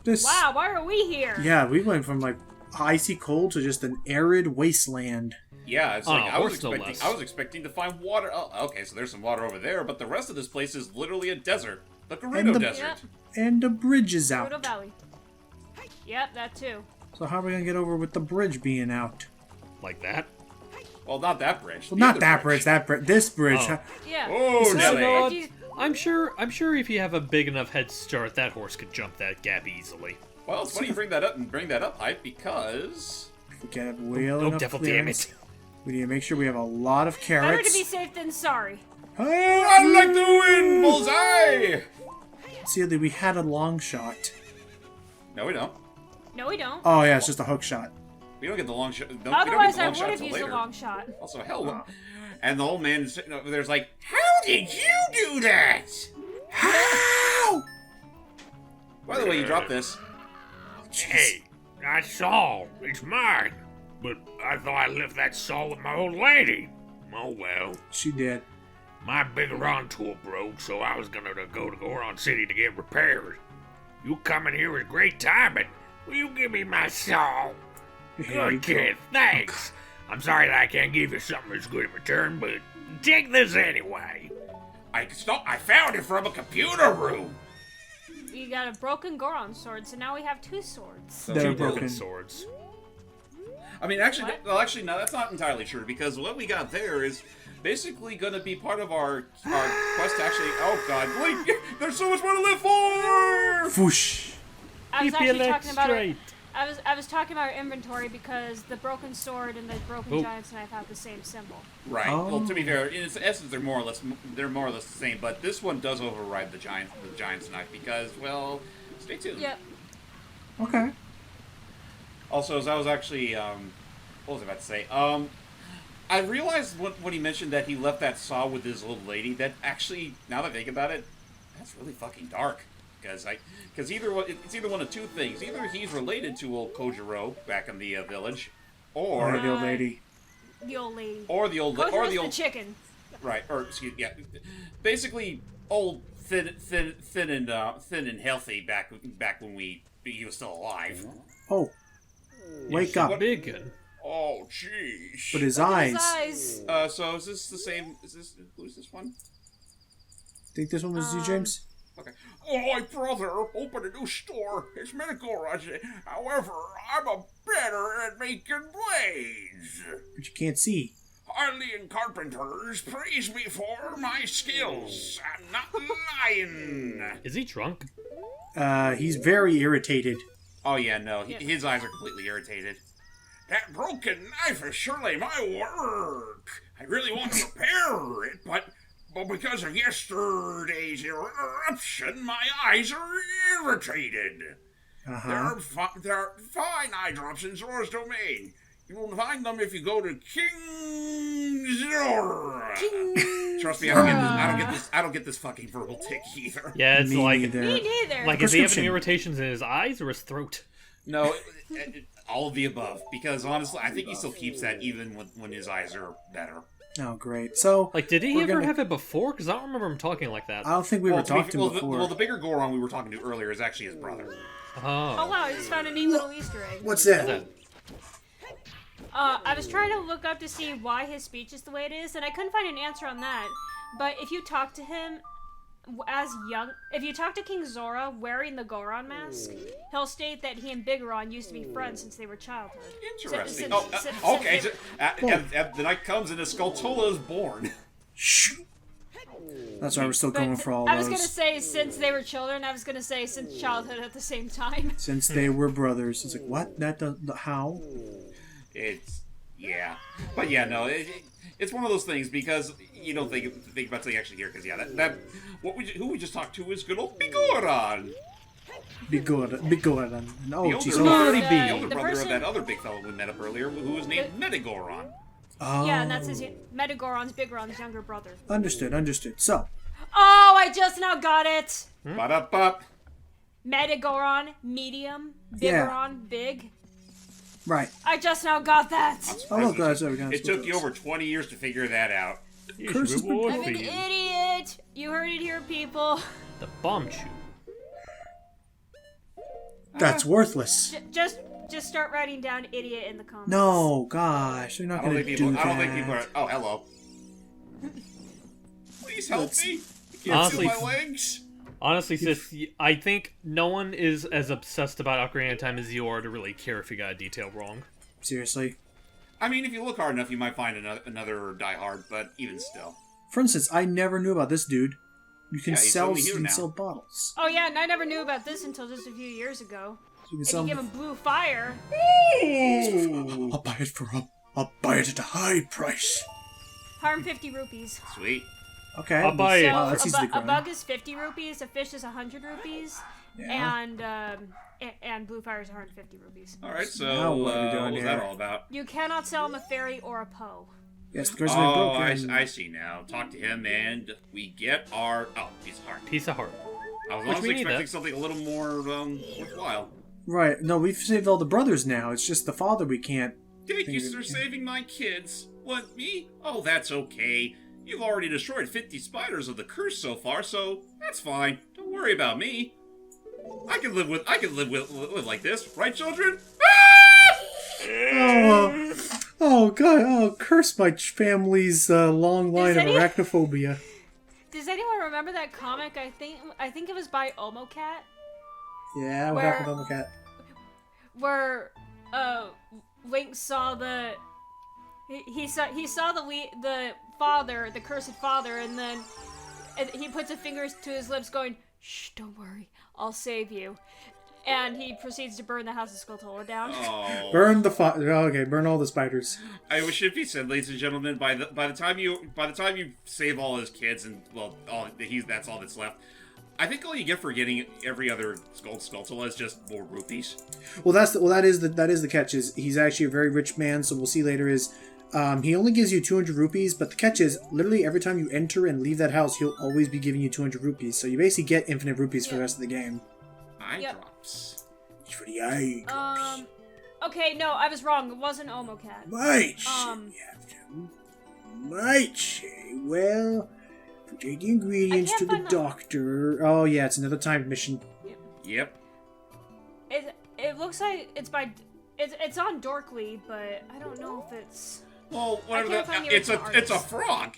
Wow, why are we here? Yeah, we went from like icy cold to just an arid wasteland. Yeah, it's like I was expecting to find water. Oh, okay, so there's some water over there, but the rest of this place is literally a desert. The Gerudo Desert. Yep. And the bridge is out. Gerudo Valley. Yep, that too. So how are we gonna get over with the bridge being out? Like that? Well, not that bridge. Well, not that bridge. This bridge. Oh. Yeah. Oh, No, Nelly. I'm sure if you have a big enough head start, that horse could jump that gap easily. Well, it's funny you bring that up, Hype, because We can have whale Oh, enough devil clearance. damn it. We need to make sure we have a lot of Better carrots. to be safe than sorry. I'd like to win, bullseye. Cele, we had a long shot. No, we don't. No, we don't. Oh yeah, it's just a hook shot. We don't get the long shot. Otherwise, I would have used a long shot. Also, hell, and the old man is sitting over there's like, how did you do that? How? By the way, you dropped this. Hey, that saw, it's mine. But I thought I left that saw with my old lady. Oh well. She did. My Biggoron tool broke, so I was gonna go to Goron City to get repaired. You coming here was great timing. Will you give me my saw? Here you Good go. kid, thanks. I'm sorry that I can't give you something as good in return, but take this anyway. I found it from a computer room. We got a broken Goron sword, so now we have two swords. They're Two broken. swords. I mean, actually, What? no, that's not entirely true because what we got there is basically going to be part of our quest to actually. Oh God, Blink! There's so much more to live for. Whoosh. I was Keep your actually legs talking about straight. I was talking about our inventory because the broken sword and the broken Oh. giant's knife have the same symbol. Right. Oh. Well, to be fair, in its essence, they're more or less the same. But this one does override the giant's knife because, well, stay tuned. Yep. Okay. Also, as I was actually, what was I about to say? I realized when he mentioned that he left that saw with his old lady. That actually, now that I think about it, that's really fucking dark. Because it's either one of two things. Either he's related to old Kojiro back in the village, Or or the old lady. The old lady. or the old Kojiro's or the old the chicken. right or excuse yeah, basically old thin and healthy back when he was still alive. Oh. Wake up. Big. Oh jeez. But his Look at eyes. his eyes. So is this the same? Who's this one? Think this one was you, James? Okay. Oh, my brother opened a new store. It's Biggoron. However, I'm a better at making blades. But you can't see. Arlean carpenters praise me for my skills. I'm not lying. Is he drunk? He's very irritated. Oh yeah, no, his eyes are completely irritated. That broken knife is surely my work. I really want to repair it, but because of yesterday's eruption, my eyes are irritated. Uh-huh. There are fine eye drops in Zora's domain. You will find them if you go to King Zora. Trust me, I don't get this fucking verbal tick either. Yeah, it's Me like neither. Me neither. like is he having Prescription. irritations in his eyes or his throat? No, all of the above. Because honestly, I think he still keeps that even when his eyes are better. Oh, great. So, Like, did he We're ever gonna- have it before? Because I don't remember him talking like that. I don't think we were talking to be, before. well, the bigger Goron we were talking to earlier is actually his brother. Oh Oh. wow, I just found a neat little Easter egg. What's that? I was trying to look up to see why his speech is the way it is, and I couldn't find an answer on that. But if you talk to him if you talk to King Zora wearing the Goron mask, he'll state that he and Biggoron used to be friends since they were childhood. Interesting. Since Okay. they- And the night comes and a Skulltula is born. Shh. That's why we're still but going for all I was those. gonna say since they were children. I was gonna say since childhood at the same time. Since they were brothers. It's like, what? That does how? Yeah. But yeah, no, it's one of those things because you don't think about something actually here because who we just talked to is good old Biggoron. Biggoron. Oh, The jeez. older brother, Naughty the bee. older The brother person- of that other big fellow we met up earlier who was named Biggoron. Oh. Yeah, and that's his Biggoron's younger brother. Understood. So, Oh, I just now got it. Ba-da-ba. Metagoron, medium. Yeah. Biggoron, big. right. I just now got that. Oh, look, guys, there we go. It took you over 20 years to figure that out. Here's Curses a reward I'm for an you. idiot. You heard it here, people. The bomb shoe. That's worthless. Just start writing down idiot in the comments. No, gosh, they're not going to do that. I don't think people are. Oh, hello. Please help me. I can't Honestly, feel my legs. Honestly, sis, I think no one is as obsessed about Ocarina of Time as you are to really care if you got a detail wrong. Seriously. I mean, if you look hard enough, you might find another diehard, but even still. For instance, I never knew about this dude. You can he's sell only here now. bottles. Oh yeah, and I never knew about this until just a few years ago. You can If sell you give him blue fire, I'll buy it I'll buy it at a high price. 150 rupees. Sweet. Okay. I'll buy it. Wow, that's So easily a growing. bug is 50 rupees, a fish is 100 rupees, Yeah. and blue fire is 150 rupees. All right, so Now what are we doing what was here? that all about? You cannot sell him a fairy or a Poe. Yes, the curse has been Oh, broken. I see now. Talk to him, and we get our piece of heart. Piece of heart. I was Which we honestly need expecting that. something a little more worthwhile. Right. No, we've saved all the brothers now. It's just the father we can't. Thank you Things for that- saving my kids. What, me? Oh, that's okay. You've already destroyed 50 spiders of the curse so far, so that's fine. Don't worry about me. I can live like this, right, children? Oh god! Oh, curse my family's long line of any- arachnophobia. Does anyone remember that comic? I think it was by Omocat, Yeah, what Where- happened on the cat? where Link saw the he saw the father, the cursed father, and then he puts a finger to his lips, going, "Shh, don't worry, I'll save you." And he proceeds to burn the House of Skulltula down. Oh. Burn the okay, burn all the spiders. I wish it be said, ladies and gentlemen, by the time you save all his kids and that's all that's left. I think all you get for getting every other Skulltula is just more rupees. Well, that is the catch. Is he's actually a very rich man. So we'll see later. Is he only gives you 200 rupees, but the catch is literally every time you enter and leave that house, he'll always be giving you 200 rupees. So you basically get infinite rupees for the rest of the game. Eye Yep. drops. It's for the eye drops. Okay, no, I was wrong. It wasn't Omocat. Might we have to? Might say, well, take the ingredients I to can't the find the- doctor. Oh yeah, it's another timed mission. Yep. It looks like it's on Dorkly, but I don't know if it's. Well, whatever. can't find the It's a original frog.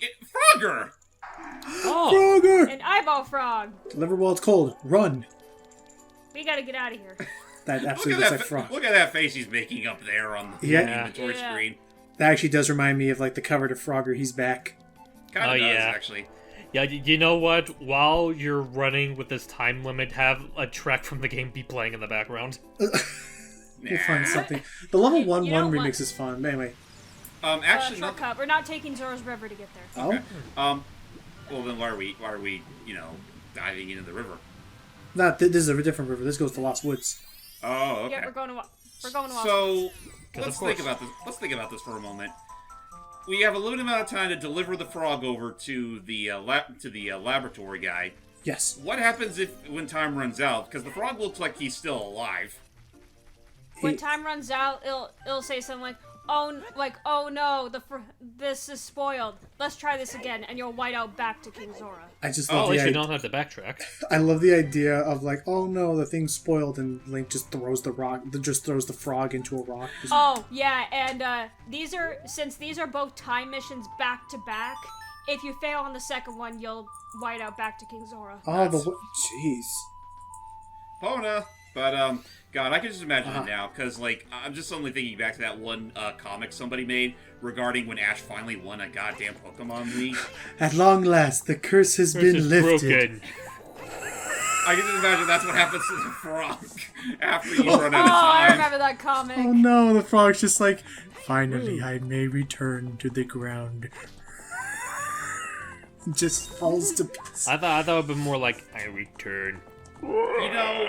Frogger. Oh, Frogger! An eyeball frog. Deliver while it's cold. Run. We gotta get out of here. That Look absolutely at looks that! like frog. Look at that face he's making up there on the Yeah. inventory Yeah. screen. That actually does remind me of like the cover to Frogger. He's back. Kind of Oh, does yeah. actually. yeah. You know what? While you're running with this time limit, have a track from the game be playing in the background. We'll find Nah. something. The level You know 1 what? remix is fun. But anyway. Actually, no. Shortcut. We're not taking Zora's River to get there. Oh. Okay. Well then, why are we, diving into the river? This is a different river. This goes to Lost Woods. Oh, okay. Yeah, we're going to Lost So Woods. let's of course. think about this. Let's think about this for a moment. We have a limited amount of time to deliver the frog over to the laboratory guy. Yes. What happens when time runs out? Because the frog looks like he's still alive. When time runs out, it'll say something like, "Oh no, this is spoiled. Let's try this again," and you'll white out back to King Zora. I just At love least the you idea. don't have to backtrack. I love the idea of like, oh no, the thing's spoiled, and Link just throws the frog into a rock. Just- Oh yeah, and these are both time missions back to back. If you fail on the second one, you'll white out back to King Zora. Jeez. Pona. But God, I can just imagine it now, because I'm just suddenly thinking back to that one comic somebody made regarding when Ash finally won a goddamn Pokemon League. At long last, the curse has Curse been is lifted. broken. I can just imagine that's what happens to the frog after you run Oh, out of I time. remember that comic. Oh no, the frog's just like, finally I may return to the ground. Just falls to pieces. I thought it would be more like I return. You know,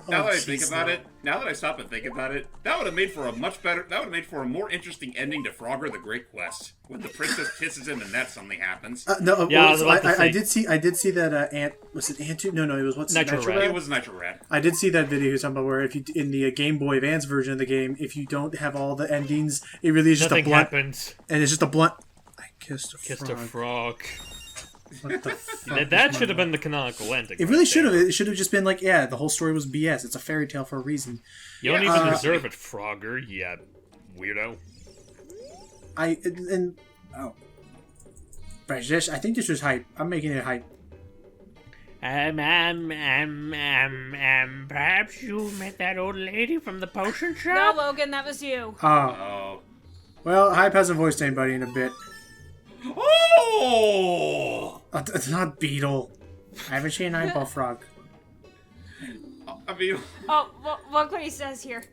now that I think jeez, about no. it, now that I stop and think about it, that would have made for a more interesting ending to Frogger the Great Quest, when the princess kisses him and that suddenly happens. No, Yeah, I was about to I say. did see that was it Ant? No, it was what's Nitro Red. It was Nitro Red. I did see that video you're talking about where if you in the Game Boy Advance version of the game, if you don't have all the endings, it really is just Nothing a blunt, happens. and it's just a blunt. I kissed a Kissed frog. a frog. What the fuck? That should have been the canonical ending. It really should have. It should have just been like, yeah, the whole story was BS. It's a fairy tale for a reason. You don't even deserve it, Frogger, you weirdo. But I think this was hype. I'm making it hype. Perhaps you met that old lady from the potion No, shop? Logan, that was you. Oh. Well, hype hasn't voiced anybody in a bit. Oh! It's not Beetle. I haven't seen an eyeball frog. I mean, Oh, look what he says here.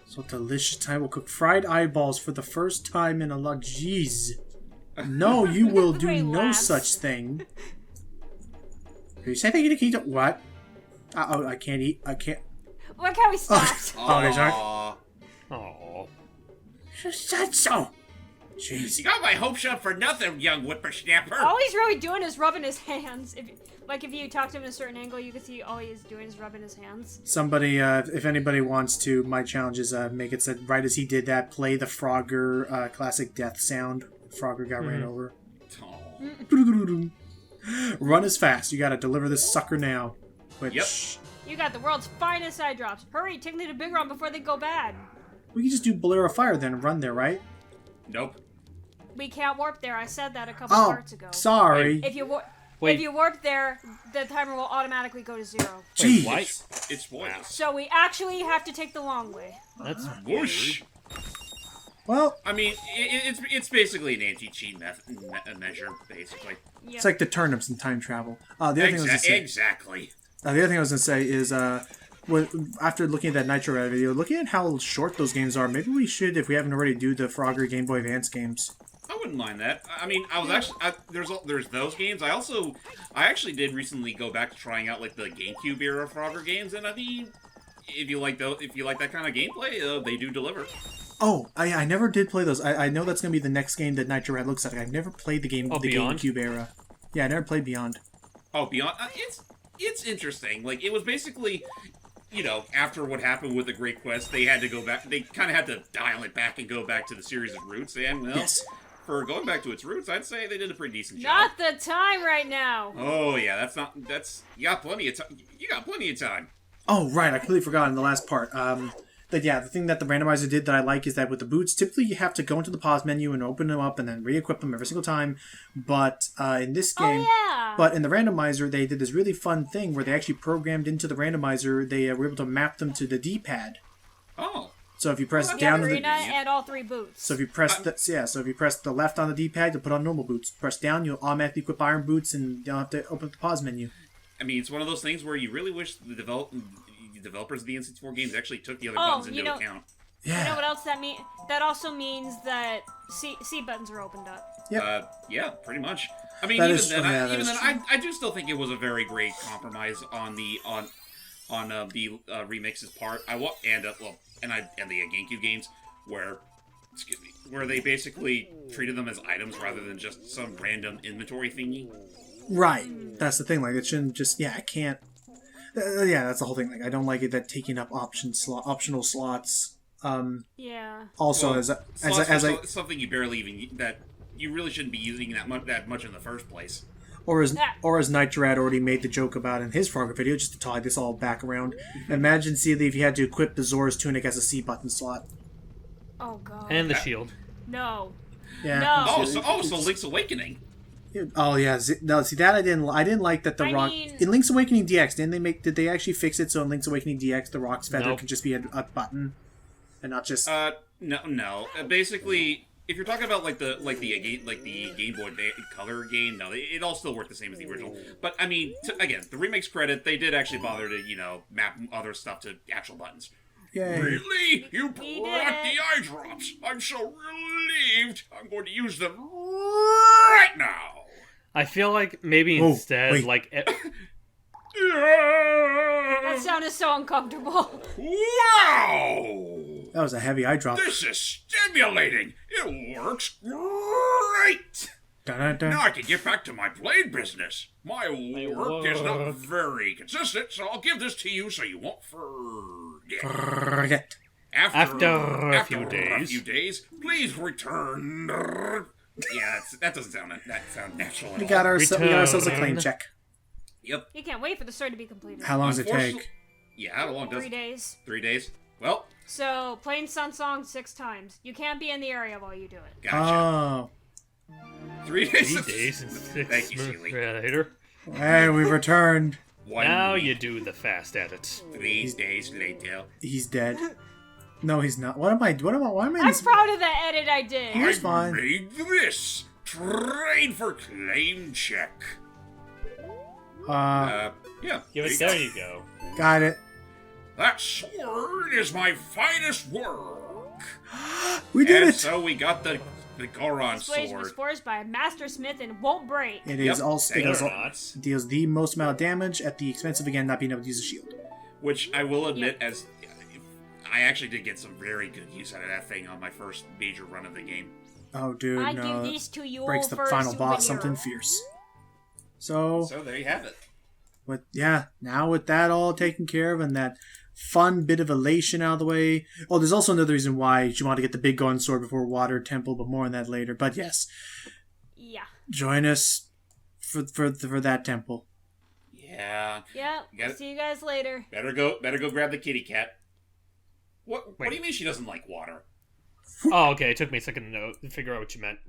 So delicious time. We'll cook fried eyeballs for the first time in a lot. Jeez. No, you will do He no laughs. such thing. Did you say that you can't eat what? Oh, I can't eat. I can't. Look how he stopped. Oh, they sorry. aw. Aww. You said so. Jeez. You got my hopes up for nothing, young whippersnapper. All he's really doing is rubbing his hands. If you talk to him in a certain angle, you can see all he is doing is rubbing his hands. Somebody, if anybody wants to, my challenge is make it so right as he did that, play the Frogger classic death sound. Frogger got ran over. Aw. Run as fast. You gotta deliver this sucker now. Which Yep. You got the world's finest eye drops. Hurry, take me to Biggoron before they go bad. we can just do Bolero Fire then and run there, right? Nope. We can't warp there. I said that a couple Oh, parts ago. sorry. If you Wait. if you warp there, the timer will automatically go to 0. Jeez. Why? It's pointless. So we actually have to take the long way. That's Whoosh. Well, I mean, it's basically an anti-cheat measure, basically. Yep. it's like the turnips in time travel. The other thing I was gonna say. Exactly. The other thing I was gonna say is, after looking at that Nitro Red video, looking at how short those games are, maybe we should, if we haven't already, do the Frogger Game Boy Advance games. I wouldn't mind that. I mean, I was actually there's those games. I actually did recently go back to trying out like the GameCube era Frogger games, and I mean, if you like that kind of gameplay, they do deliver. Oh, I never did play those. I know that's gonna be the next game that Nitro Red looks at. I've never played the game, the Beyond? GameCube era. Yeah, I never played Beyond. Oh, Beyond, it's interesting. Like, it was basically, after what happened with the Great Quest, they had to go back. They kind of had to dial it back and go back to the series' roots. And well, Yes. for going back to its roots, I'd say they did a pretty decent job. Not the time right now. Oh yeah, you got plenty of time. You got plenty of time. Oh, right, I completely forgot in the last part. The thing that the randomizer did that I like is that with the boots, typically you have to go into the pause menu and open them up and then re-equip them every single time. But in this game, yeah. but in the randomizer, they did this really fun thing where they actually programmed into the randomizer, they were able to map them to the D-pad. Oh. So if you press The down, Ocarina and all 3 boots. so if you press the left on the D-pad, you'll put on normal boots. Press down, you'll automatically equip iron boots, and you don't have to open up the pause menu. I mean, it's one of those things where you really wish the developers of the N64 games actually took the other buttons into account. Yeah. You know what else that means? That also means that C buttons are opened up. Yeah, pretty much. I mean, That even is then, true, yeah, that is I do still think it was a very great compromise on the remixes part. And the GameCube games where they basically treated them as items rather than just some random inventory thingy. Right. That's the thing. Like, it shouldn't just. Yeah, I can't. That's the whole thing. Like, I don't like it that taking up optional slots. Yeah. Also, Well, as slots I are something you barely even that you really shouldn't be using that much in the first place. or as Nitrad already made the joke about in his Frogger video, just to tie this all back around. Imagine, Cele, if you had to equip the Zora's tunic as a C button slot. Oh god. And the shield. No. Yeah. No. So Link's Awakening. Oh yeah, no. See that I didn't like that the I rock mean- in Link's Awakening DX. Did they actually fix it so in Link's Awakening DX the rock's feather Nope. can just be a button and not just? No. Basically, if you're talking about like the Game Boy Color game, no, it all still worked the same as the original. But I mean, again, the remakes credit, they did actually bother to map other stuff to actual buttons. Yay. Really? You brought did the it. eye drops. I'm so relieved. I'm going to use them right now. I feel like maybe Oh, instead, wait. like, That sounded so uncomfortable. Wow! That was a heavy eye drop. This is stimulating. It works great. Dun-dun-dun. Now I can get back to my blade business. My work is not very consistent, so I'll give this to you so you won't forget. Forget. After a few a days. few days, please return Yeah, that doesn't sound natural at We all. got ourselves a Return. claim check. Yep. You can't wait for the story to be completed. How long does it take? Yeah, how long does 3 days. 3 days? Well, So, playing Sun Song 6 times. You can't be in the area while you do it. gotcha. Oh. 3 days. 3 days and 6 Thank you, months Cele. later. Hey, we've returned. Now week, you do the fast edits. 3 days later. He's dead. No, he's not. Why am I in I'm this? proud of the edit I did. Here's I fine. made this. Trade for claim check. Yeah. Give it, there you go. Got it. That sword is my finest work. We did And it. so we got the Goron This blade was sword. forged by a master smith and won't break. It is Yep. also Thank it you. deals the most amount of damage at the expense of again not being able to use a shield. Which I will admit, as I actually did get some very good use out of that thing on my first major run of the game. Oh, dude, I no. give these to you Breaks the for a final boss souvenir. something fierce. So, So there you have it. now with that all taken care of and that fun bit of elation out of the way. Oh, there's also another reason why you want to get the Biggoron sword before Water Temple, but more on that later. But yes, Yeah. join us for that temple. Yeah. Yeah. Got it. See you guys later. Better go grab the kitty cat. What do you mean she doesn't like water? Oh, okay. It took me a second to figure out what you meant.